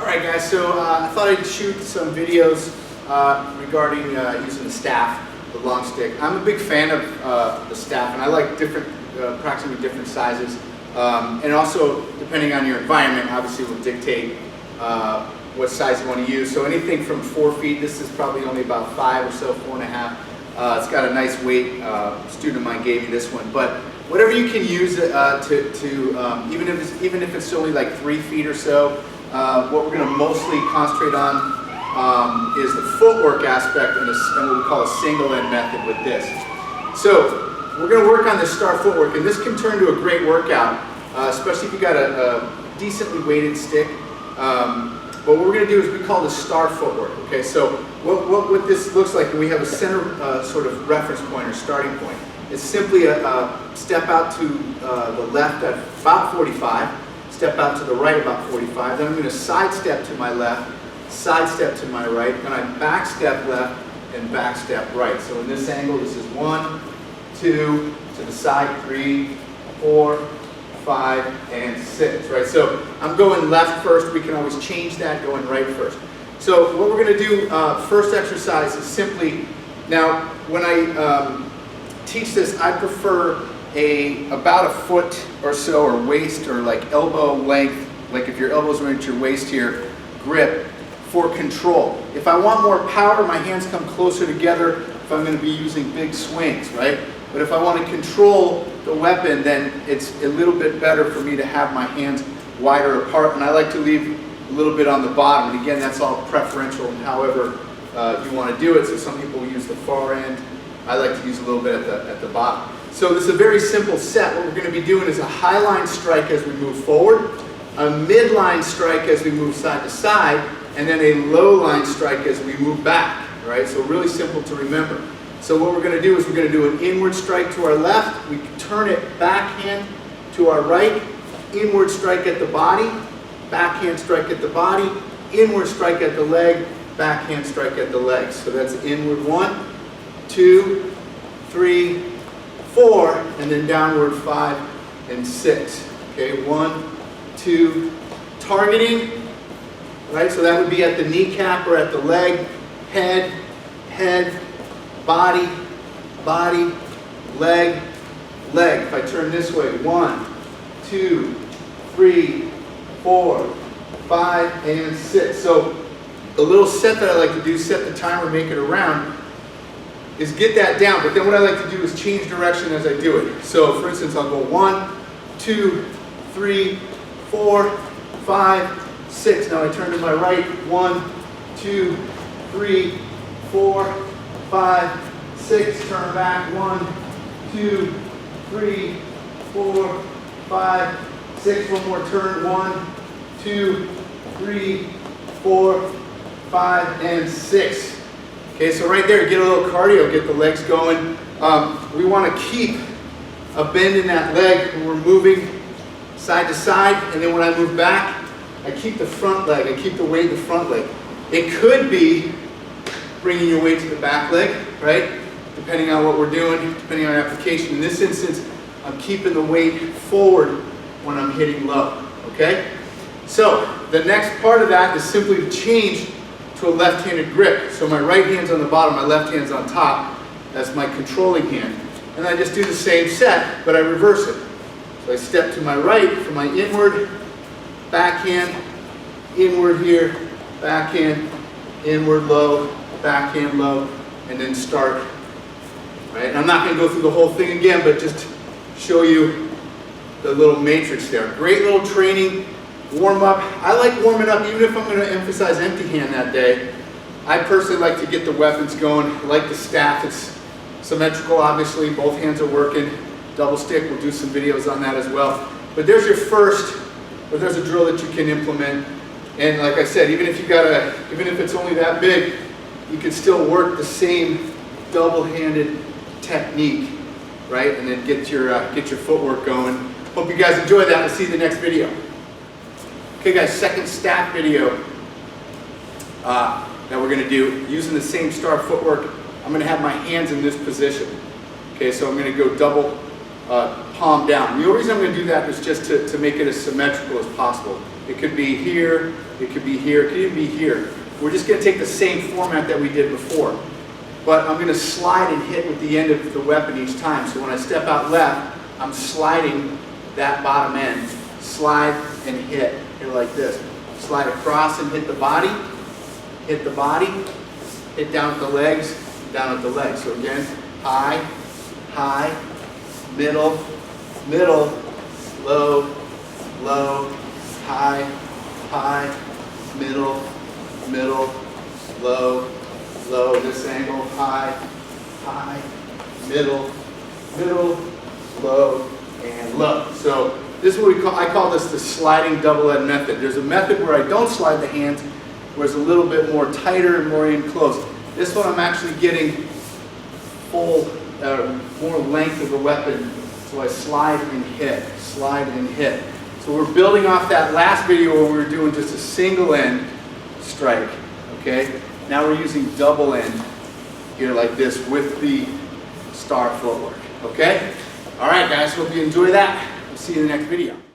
Alright guys, so I thought I'd shoot some videos regarding using the staff, the long stick. I'm a big fan of the staff, and I like different, approximately different sizes. And also, depending on your environment, obviously will dictate what size you want to use. So anything from 4 feet, this is probably only about 5 or so, 4.5. It's got a nice weight. A student of mine gave me this one. But whatever you can use it even if it's only like 3 feet or so, what we're going to mostly concentrate on is the footwork aspect and what we call a single end method with this. So we're going to work on this star footwork, and this can turn to a great workout, especially if you got a decently weighted stick. But what we're going to do is we call this star footwork. Okay, so what this looks like, we have a center sort of reference point or starting point. It's simply a step out to the left at about 45, step out to the right about 45, then I'm going to sidestep to my left, sidestep to my right, and I back step left and back step right. So in this angle, this is 1, 2, to the side, 3, 4, 5, and 6, right? So I'm going left first. We can always change that, going right first. So what we're going to do, first exercise is simply, now when I teach this, I prefer about a foot or so, or waist, or like elbow length, like if your elbows are at your waist here, grip for control. If I want more power, my hands come closer together if I'm going to be using big swings, right? But if I want to control the weapon, then it's a little bit better for me to have my hands wider apart, and I like to leave a little bit on the bottom. And again, that's all preferential and however you want to do it. So some people use the far end. I like to use a little bit at the bottom. So this is a very simple set. What we're going to be doing is a high line strike as we move forward, a midline strike as we move side to side, and then a low line strike as we move back. Right? So really simple to remember. So what we're going to do is we're going to do an inward strike to our left. We turn it backhand to our right, inward strike at the body, backhand strike at the body, inward strike at the leg, backhand strike at the legs. So that's inward 1, 2, 3, 4, and then downward 5 and 6. Okay, 1, 2, targeting, right? So that would be at the kneecap or at the leg, head, head, body, body, leg, leg. If I turn this way, 1, 2, 3, 4, 5, and 6. So the little set that I like to do, set the timer, make it around, is get that down. But then what I like to do is change direction as I do it. So for instance, I'll go 1, 2, 3, 4, 5, 6. Now I turn to my right, 1, 2, 3, 4, 5, 6, turn back, 1, 2, 3, 4, 5, 6, one more turn, 1, 2, 3, 4, 5, and 6. Okay, so right there, get a little cardio, get the legs going. We want to keep a bend in that leg when we're moving side to side, and then when I move back, I keep the front leg, I keep the weight in the front leg. It could be bringing your weight to the back leg, right? Depending on what we're doing, depending on our application. In this instance, I'm keeping the weight forward when I'm hitting low, okay? So the next part of that is simply to change to a left-handed grip. So my right hand's on the bottom, my left hand's on top. That's my controlling hand. And I just do the same set, but I reverse it. So I step to my right for my inward, backhand, inward here, backhand, inward low, backhand low, and then start. Right? And I'm not going to go through the whole thing again, but just show you the little matrix there. Great little training, warm up. I like warming up even if I'm going to emphasize empty hand that day. I personally like to get the weapons going. I like the staff. It's symmetrical, obviously. Both hands are working. Double stick, we'll do some videos on that as well. But there's your first, or there's a drill that you can implement. And like I said, even if it's only that big, you can still work the same double-handed technique, right? And then get your footwork going. Hope you guys enjoy that. We'll see you in the next video. Okay, guys, second staff video that we're going to do using the same star footwork. I'm going to have my hands in this position. Okay, so I'm going to go double palm down. The only reason I'm going to do that is just to make it as symmetrical as possible. It could be here, it could be here, it could even be here. We're just going to take the same format that we did before. But I'm going to slide and hit with the end of the weapon each time. So when I step out left, I'm sliding that bottom end. Slide and hit like this. Slide across and hit the body, hit down at the legs, down at the legs. So again, high, high, middle, middle, low, low, high, high, middle, middle, low, low, this angle, high, high, middle, middle, low, and low. So this is what I call this the sliding double end method. There's a method where I don't slide the hands, where it's a little bit more tighter and more in close. This one I'm actually getting full, more length of the weapon, so I slide and hit, slide and hit. So we're building off that last video where we were doing just a single end strike, okay? Now we're using double end here like this with the star footwork, okay? All right, guys, hope you enjoy that. We'll see you in the next video.